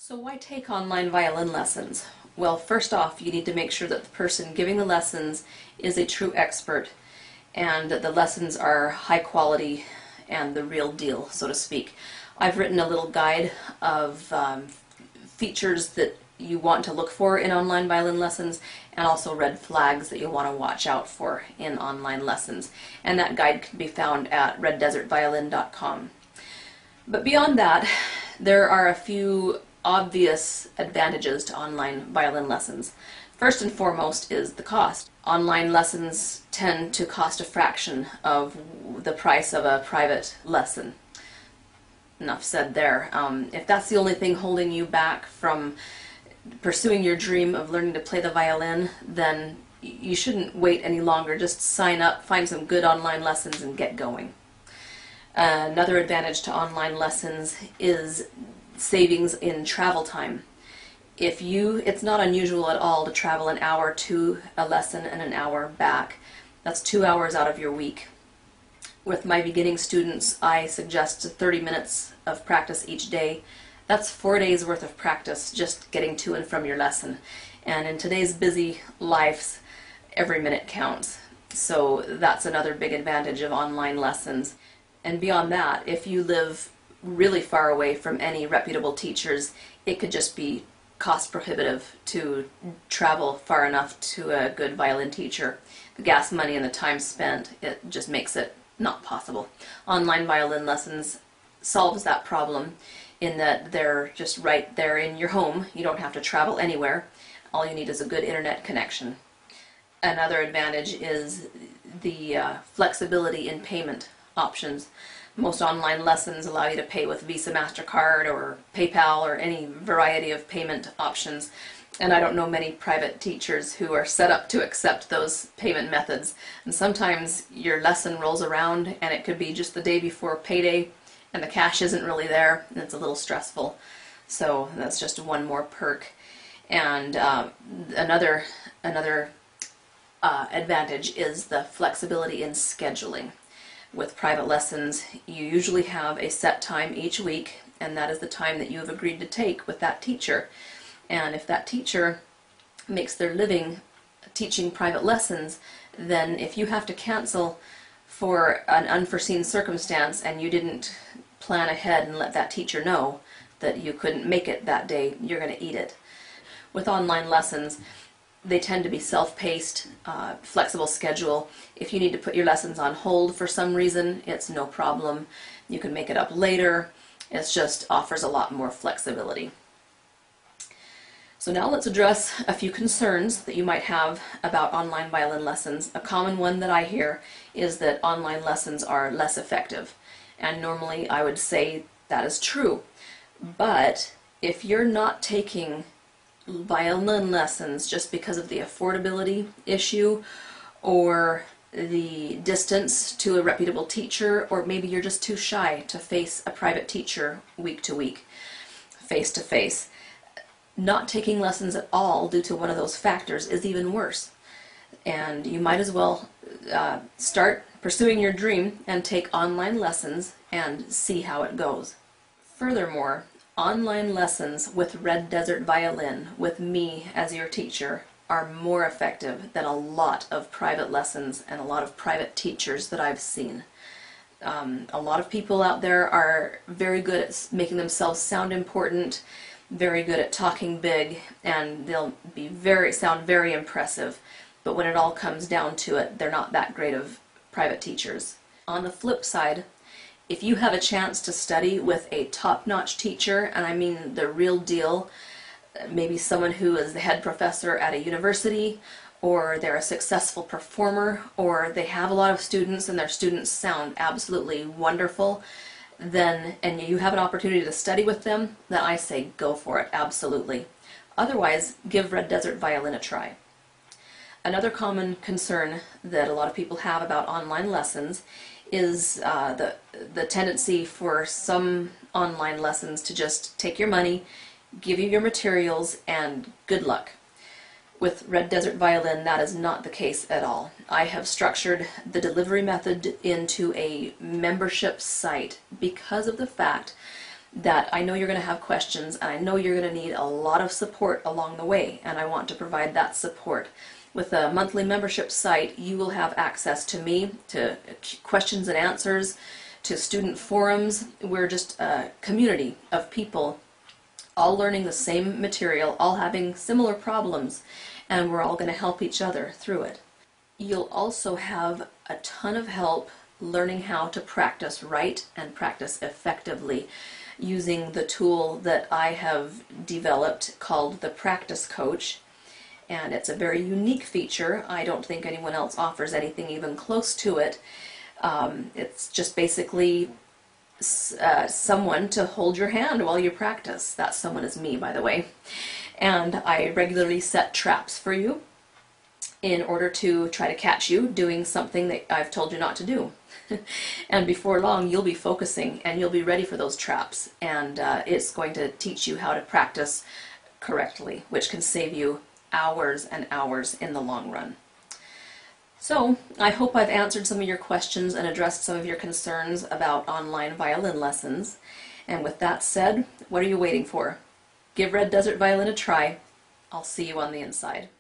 So why take online violin lessons? Well, first off, you need to make sure that the person giving the lessons is a true expert and that the lessons are high quality and the real deal, so to speak. I've written a little guide of features that you want to look for in online violin lessons and also red flags that you'll want to watch out for in online lessons. And that guide can be found at reddesertviolin.com. But beyond that, there are a few obvious advantages to online violin lessons. First and foremost is the cost. Online lessons tend to cost a fraction of the price of a private lesson. Enough said there. If that's the only thing holding you back from pursuing your dream of learning to play the violin, then you shouldn't wait any longer. Just sign up, find some good online lessons, and get going. Another advantage to online lessons is savings in travel time. It's not unusual at all to travel an hour to a lesson and an hour back. That's 2 hours out of your week. With my beginning students, I suggest 30 minutes of practice each day. That's 4 days worth of practice just getting to and from your lesson. And in today's busy lives, every minute counts. So that's another big advantage of online lessons. And beyond that, if you live really far away from any reputable teachers, it could just be cost prohibitive to travel far enough to a good violin teacher. The gas money and the time spent, it just makes it not possible. Online violin lessons solves that problem in that they're just right there in your home. You don't have to travel anywhere. All you need is a good internet connection. Another advantage is the flexibility in payment options. Most online lessons allow you to pay with Visa, MasterCard, or PayPal, or any variety of payment options. And I don't know many private teachers who are set up to accept those payment methods. And sometimes your lesson rolls around and it could be just the day before payday and the cash isn't really there and it's a little stressful. So that's just one more perk. And another advantage is the flexibility in scheduling. With private lessons, you usually have a set time each week, and that is the time that you have agreed to take with that teacher. And if that teacher makes their living teaching private lessons, then if you have to cancel for an unforeseen circumstance and you didn't plan ahead and let that teacher know that you couldn't make it that day, you're going to eat it. With online lessons, they tend to be self-paced, flexible schedule. If you need to put your lessons on hold for some reason, it's no problem. You can make it up later. It just offers a lot more flexibility. So now let's address a few concerns that you might have about online violin lessons. A common one that I hear is that online lessons are less effective. And normally I would say that is true. But if you're not taking violin lessons just because of the affordability issue or the distance to a reputable teacher, or maybe you're just too shy to face a private teacher week to week, face to face, not taking lessons at all due to one of those factors is even worse. And you might as well start pursuing your dream and take online lessons and see how it goes. Furthermore, online lessons with Red Desert Violin, with me as your teacher, are more effective than a lot of private lessons and a lot of private teachers that I've seen. A lot of people out there are very good at making themselves sound important, very good at talking big, and they'll be sound very impressive. But when it all comes down to it, they're not that great of private teachers. On the flip side, if you have a chance to study with a top-notch teacher, and I mean the real deal, maybe someone who is the head professor at a university, or they're a successful performer, or they have a lot of students and their students sound absolutely wonderful, then, and you have an opportunity to study with them, then I say go for it, absolutely. Otherwise, give Red Desert Violin a try. Another common concern that a lot of people have about online lessons is the tendency for some online lessons to just take your money, give you your materials, and good luck. With Red Desert Violin, that is not the case at all. I have structured the delivery method into a membership site because of the fact that I know you're going to have questions, and I know you're going to need a lot of support along the way, and I want to provide that support. With a monthly membership site, you will have access to me, to questions and answers, to student forums. We're just a community of people all learning the same material, all having similar problems, and we're all going to help each other through it. You'll also have a ton of help learning how to practice right and practice effectively using the tool that I have developed called the Practice Coach. And it's a very unique feature. I don't think anyone else offers anything even close to it. It's just basically someone to hold your hand while you practice. That someone is me, by the way. And I regularly set traps for you in order to try to catch you doing something that I've told you not to do. And before long, you'll be focusing and you'll be ready for those traps. And it's going to teach you how to practice correctly, which can save you hours and hours in the long run. So I hope I've answered some of your questions and addressed some of your concerns about online violin lessons. And with that said, what are you waiting for? Give Red Desert Violin a try. I'll see you on the inside.